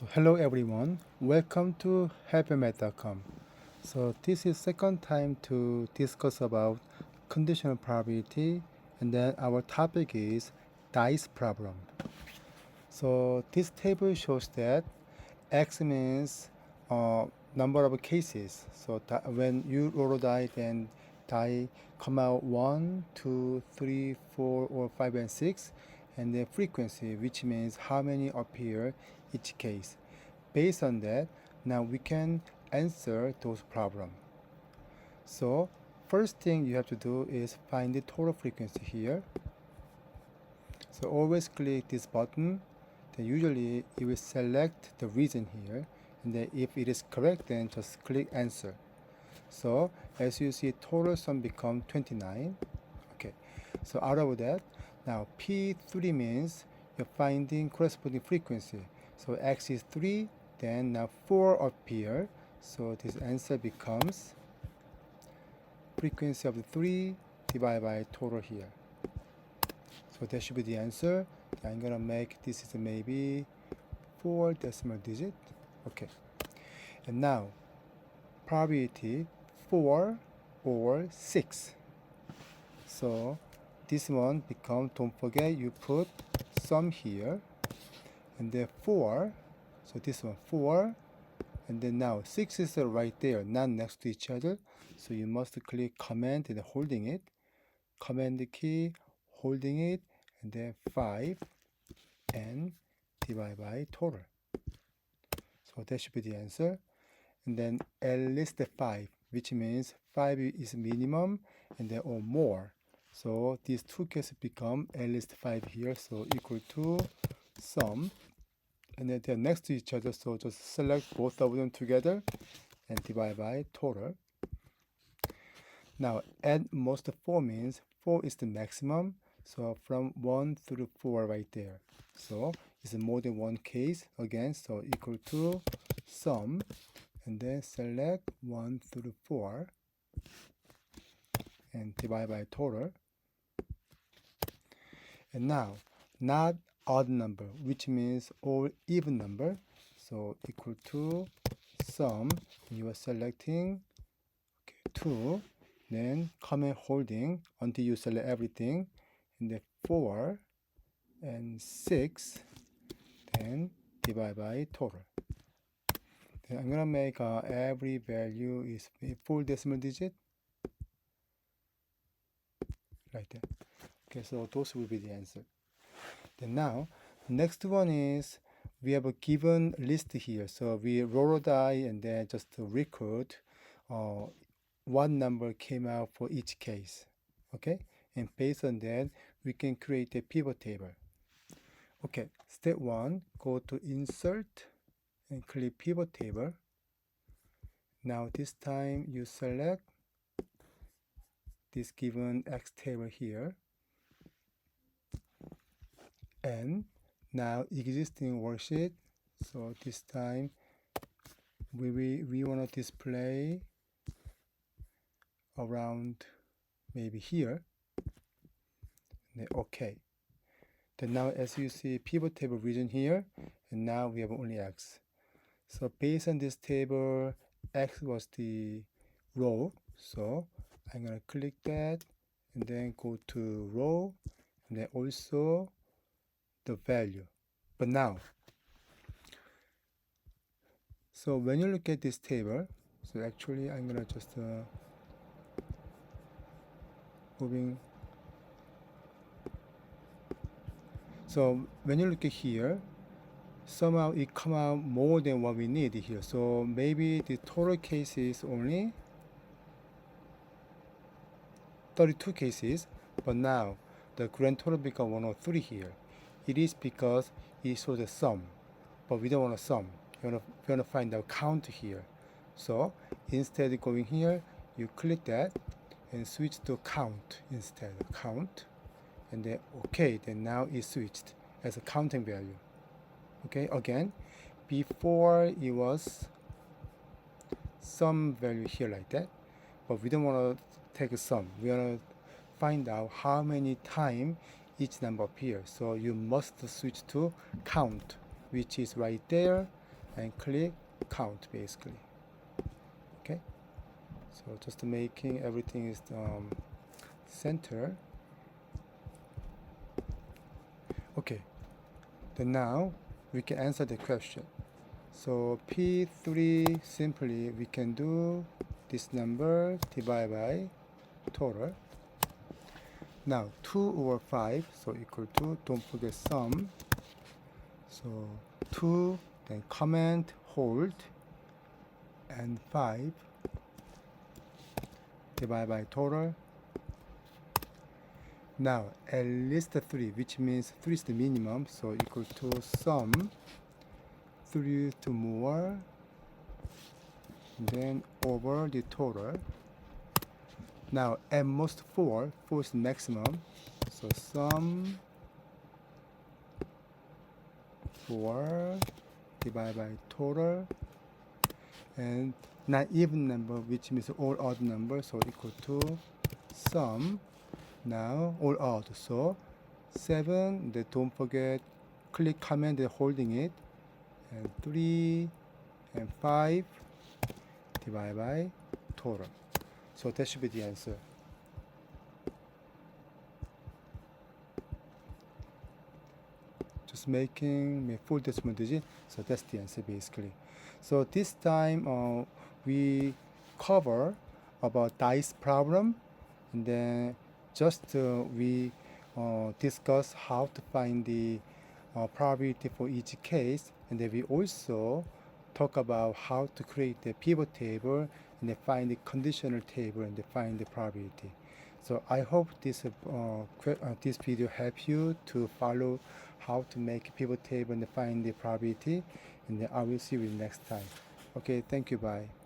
So hello everyone, welcome to helpmath.com. So this is second time to discuss about conditional probability, and then our topic is dice problem. So this table shows that X means number of cases. So when you roll a die, then die come out 1, 2, 3, 4, or 5 and 6, and the frequency, which means how many appear each case. Based on that, now we can answer those problems. So first thing you have to do is find the total frequency here. So always click this button, then usually it will select the reason here, and then if it is correct, then just click answer. So as you see, total sum become 29. Okay, so out of that, now P3 means you're finding corresponding frequency. So X is 3, then now 4 appear, so this answer becomes frequency of the 3 divided by total here. So that should be the answer. I'm gonna make this is maybe 4 decimal digit. Okay. And now probability 4 or 6. So this one become, don't forget you put sum here, and then 4. So this one 4, and then now 6 is right there, not next to each other. So you must click command and holding it, command key, holding it, and then 5 and divide by total. So that should be the answer. And then at least 5, which means 5 is minimum, and then or more. So these two cases become at least 5 here, so equal to sum, and then they're next to each other, so just select both of them together and divide by total. Now at most 4 means 4 is the maximum, so from 1 through 4 right there. So it's more than one case again, so equal to sum, and then select 1 through 4 and divide by total. And now not odd number, which means all even number, so equal to sum, you are selecting 2, then comment holding until you select everything, and then 4 and 6, then divide by total. Then I'm gonna make every value is a full decimal digit like that. Okay, so those will be the answer. Then now next one is we have a given list here, so we roll a die and then just record what number came out for each case. Okay, and based on that we can create a pivot table. Okay, step 1, go to insert and click pivot table. Now this time you select this given X table here, and now existing worksheet. So this time we want to display around maybe here. Okay. Then now as you see pivot table region here, and now we have only X. So based on this table, X was the row. So I'm gonna click that and then go to row, and then also the value. But now, so when you look at this table, so actually I'm gonna just moving. So when you look at here, somehow it come out more than what we need here. So maybe the total case is only 32 cases, but now the grand total become 103 here. It is because it shows a sum, but we don't want a sum. We want to find the count here. So instead of going here, you click that and switch to count instead of count, and then okay, then now it's switched as a counting value. Okay, again, before it was some value here like that, but we don't want to take a sum. We want to find out how many times each number appears. So you must switch to count, which is right there. and click count basically. Okay, so just making everything is center. Okay, then now we can answer the question. So P3 simply we can do this number divided by total. Now 2 over 5, so equal to, don't forget sum. So 2, then comment, hold, and 5 divided by total. Now at least 3, which means 3 is the minimum, so equal to sum 3 to more, then over the total. Now at most 4 is the maximum, so sum 4 divided by total, and not even number, which means all odd numbers, so equal to sum, now all odd, so 7, then don't forget click command holding it, and 3 and 5 divided by total. So that should be the answer. Just making full decimal digit, so that's the answer basically. So this time we cover about dice problem, and then just we discuss how to find the probability for each case, and then we also talk about how to create the pivot table and then find the conditional table and then find the probability. So I hope this video helps you to follow how to make a pivot table and find the probability, and then I will see you next time. Okay, thank you, bye.